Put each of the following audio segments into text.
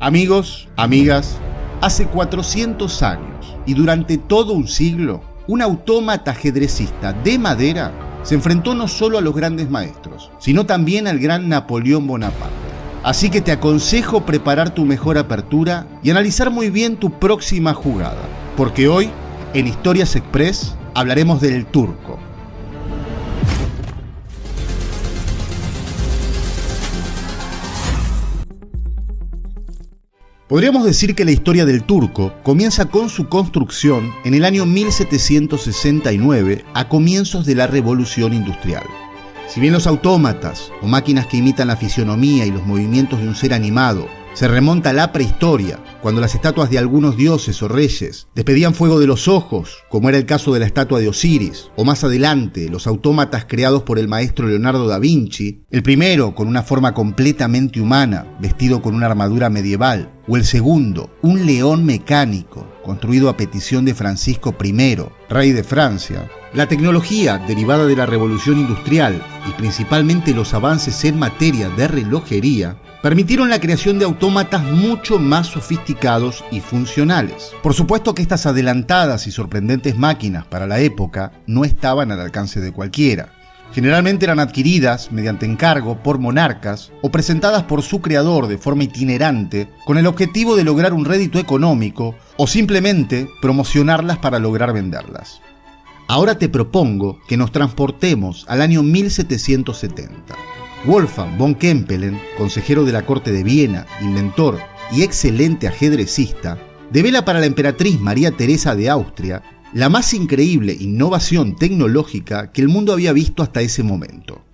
Amigos, amigas, hace 400 años y durante todo un siglo, un autómata ajedrecista de madera se enfrentó no solo a los grandes maestros, sino también al gran Napoleón Bonaparte. Así que te aconsejo preparar tu mejor apertura y analizar muy bien tu próxima jugada, porque hoy, en Historias Express, hablaremos del turco. Podríamos decir que la historia del turco comienza con su construcción en el año 1769, a comienzos de la Revolución Industrial. Si bien los autómatas, o máquinas que imitan la fisionomía y los movimientos de un ser animado, se remonta a la prehistoria, cuando las estatuas de algunos dioses o reyes despedían fuego de los ojos, como era el caso de la estatua de Osiris, o más adelante los autómatas creados por el maestro Leonardo da Vinci, el primero con una forma completamente humana, vestido con una armadura medieval, o el segundo, un león mecánico, construido a petición de Francisco I, rey de Francia. La tecnología derivada de la Revolución Industrial y principalmente los avances en materia de relojería permitieron la creación de autómatas mucho más sofisticados y funcionales. Por supuesto que estas adelantadas y sorprendentes máquinas para la época no estaban al alcance de cualquiera. Generalmente eran adquiridas mediante encargo por monarcas o presentadas por su creador de forma itinerante con el objetivo de lograr un rédito económico o simplemente promocionarlas para lograr venderlas. Ahora te propongo que nos transportemos al año 1770. Wolfgang von Kempelen, consejero de la corte de Viena, inventor y excelente ajedrecista, devela para la emperatriz María Teresa de Austria la más increíble innovación tecnológica que el mundo había visto hasta ese momento.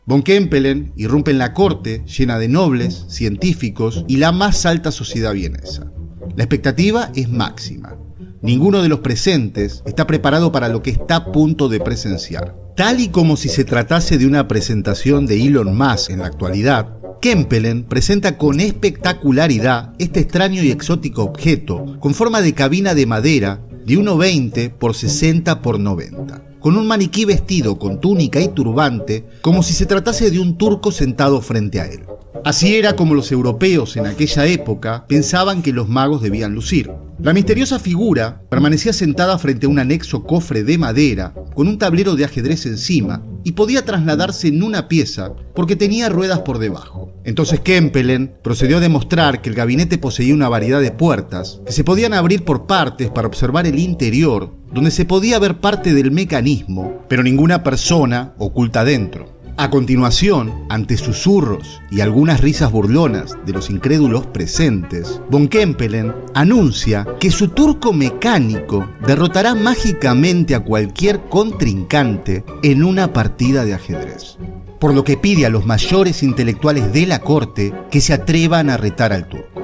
Von Kempelen irrumpe en la corte llena de nobles, científicos y la más alta sociedad vienesa. La expectativa es máxima. Ninguno de los presentes está preparado para lo que está a punto de presenciar. Tal y como si se tratase de una presentación de Elon Musk en la actualidad, Kempelen presenta con espectacularidad este extraño y exótico objeto con forma de cabina de madera de 1,20 por 60 por 90, con un maniquí vestido con túnica y turbante como si se tratase de un turco sentado frente a él. Así era como los europeos en aquella época pensaban que los magos debían lucir. La misteriosa figura permanecía sentada frente a un anexo cofre de madera con un tablero de ajedrez encima y podía trasladarse en una pieza porque tenía ruedas por debajo. Entonces Kempelen procedió a demostrar que el gabinete poseía una variedad de puertas que se podían abrir por partes para observar el interior, donde se podía ver parte del mecanismo, pero ninguna persona oculta dentro. A continuación, ante susurros y algunas risas burlonas de los incrédulos presentes, von Kempelen anuncia que su turco mecánico derrotará mágicamente a cualquier contrincante en una partida de ajedrez, por lo que pide a los mayores intelectuales de la corte que se atrevan a retar al turco.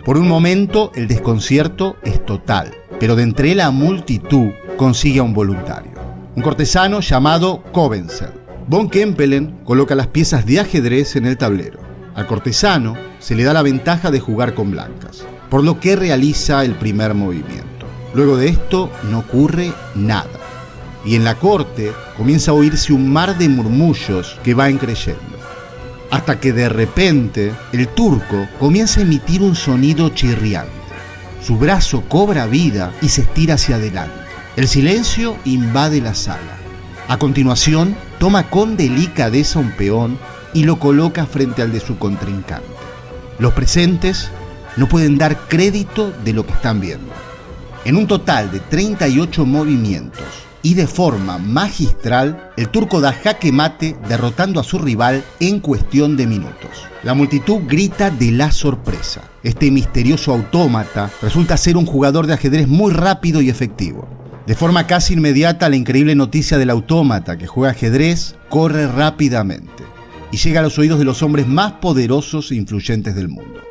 Por un momento el desconcierto es total, pero de entre la multitud consigue a un voluntario, un cortesano llamado Cobenzl. Von Kempelen coloca las piezas de ajedrez en el tablero. Al cortesano se le da la ventaja de jugar con blancas, por lo que realiza el primer movimiento. Luego de esto no ocurre nada, y en la corte comienza a oírse un mar de murmullos que va creciendo, hasta que de repente el turco comienza a emitir un sonido chirriante. Su brazo cobra vida y se estira hacia adelante. El silencio invade la sala. A continuación, toma con delicadeza un peón y lo coloca frente al de su contrincante. Los presentes no pueden dar crédito de lo que están viendo. En un total de 38 movimientos y de forma magistral, el turco da jaque mate derrotando a su rival en cuestión de minutos. La multitud grita de la sorpresa. Este misterioso autómata resulta ser un jugador de ajedrez muy rápido y efectivo. De forma casi inmediata, la increíble noticia del autómata que juega ajedrez corre rápidamente y llega a los oídos de los hombres más poderosos e influyentes del mundo.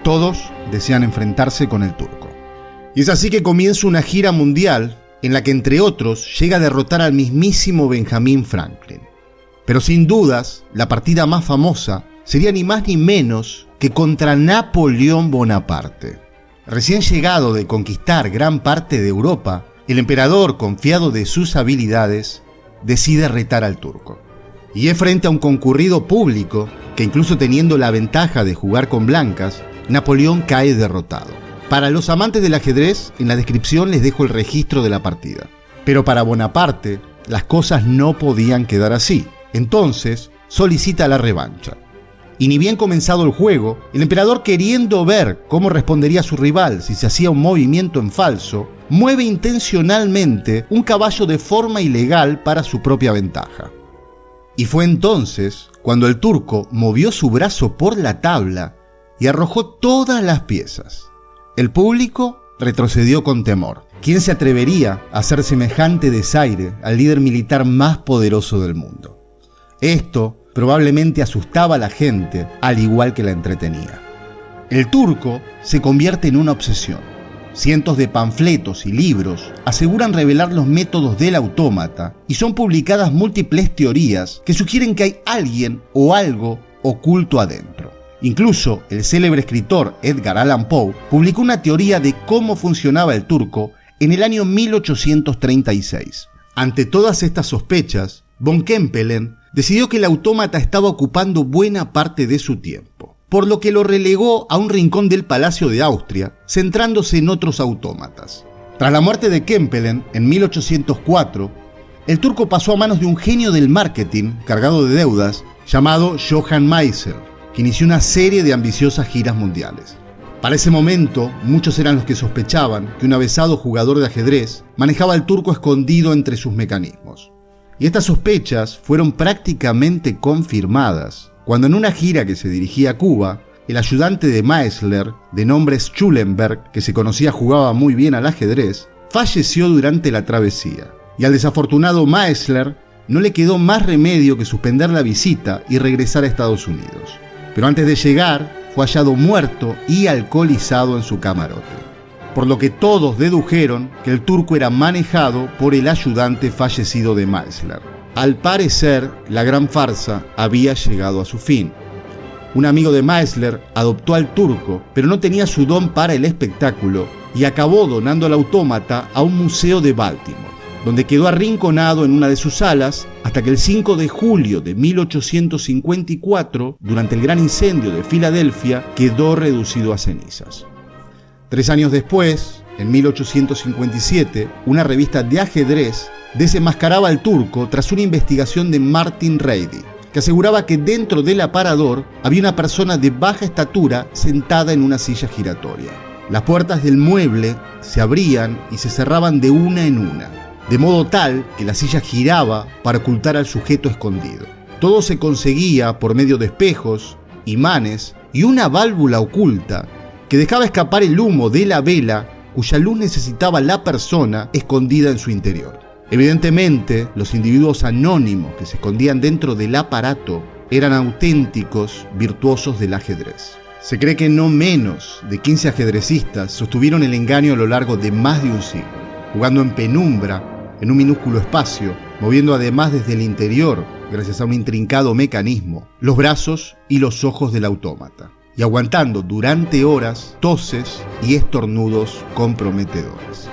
Todos desean enfrentarse con el turco. Y es así que comienza una gira mundial en la que, entre otros, llega a derrotar al mismísimo Benjamin Franklin. Pero sin dudas, la partida más famosa sería ni más ni menos que contra Napoleón Bonaparte. Recién llegado de conquistar gran parte de Europa, el emperador, confiado de sus habilidades, decide retar al turco. Y es frente a un concurrido público que, incluso teniendo la ventaja de jugar con blancas, Napoleón cae derrotado. Para los amantes del ajedrez, en la descripción les dejo el registro de la partida. Pero para Bonaparte, las cosas no podían quedar así. Entonces, solicita la revancha. Y ni bien comenzado el juego, el emperador, queriendo ver cómo respondería su rival si se hacía un movimiento en falso, mueve intencionalmente un caballo de forma ilegal para su propia ventaja. Y fue entonces cuando el turco movió su brazo por la tabla y arrojó todas las piezas. El público retrocedió con temor. ¿Quién se atrevería a hacer semejante desaire al líder militar más poderoso del mundo? Esto probablemente asustaba a la gente, al igual que la entretenía. El turco se convierte en una obsesión. Cientos de panfletos y libros aseguran revelar los métodos del autómata y son publicadas múltiples teorías que sugieren que hay alguien o algo oculto adentro. Incluso el célebre escritor Edgar Allan Poe publicó una teoría de cómo funcionaba el turco en el año 1836. Ante todas estas sospechas, von Kempelen decidió que el autómata estaba ocupando buena parte de su tiempo, por lo que lo relegó a un rincón del Palacio de Austria, centrándose en otros autómatas. Tras la muerte de Kempelen, en 1804, el turco pasó a manos de un genio del marketing cargado de deudas llamado Johann Meiser, que inició una serie de ambiciosas giras mundiales. Para ese momento, muchos eran los que sospechaban que un avezado jugador de ajedrez manejaba al turco escondido entre sus mecanismos. Y estas sospechas fueron prácticamente confirmadas cuando en una gira que se dirigía a Cuba, el ayudante de Maesler, de nombre Schulenberg, que se conocía jugaba muy bien al ajedrez, falleció durante la travesía. Y al desafortunado Maesler no le quedó más remedio que suspender la visita y regresar a Estados Unidos. Pero antes de llegar, fue hallado muerto y alcoholizado en su camarote, por lo que todos dedujeron que el turco era manejado por el ayudante fallecido de Maesler. Al parecer, la gran farsa había llegado a su fin. Un amigo de Maesler adoptó al turco, pero no tenía su don para el espectáculo y acabó donando al autómata a un museo de Baltimore, donde quedó arrinconado en una de sus salas hasta que el 5 de julio de 1854, durante el gran incendio de Filadelfia, quedó reducido a cenizas. 3 años después, en 1857, una revista de ajedrez desenmascaraba al turco tras una investigación de Martin Reedy, que aseguraba que dentro del aparador había una persona de baja estatura sentada en una silla giratoria. Las puertas del mueble se abrían y se cerraban de una en una, de modo tal que la silla giraba para ocultar al sujeto escondido. Todo se conseguía por medio de espejos, imanes y una válvula oculta que dejaba escapar el humo de la vela cuya luz necesitaba la persona escondida en su interior. Evidentemente, los individuos anónimos que se escondían dentro del aparato eran auténticos virtuosos del ajedrez. Se cree que no menos de 15 ajedrecistas sostuvieron el engaño a lo largo de más de un siglo, jugando en penumbra, en un minúsculo espacio, moviendo además desde el interior, gracias a un intrincado mecanismo, los brazos y los ojos del autómata, y aguantando durante horas toses y estornudos comprometedores.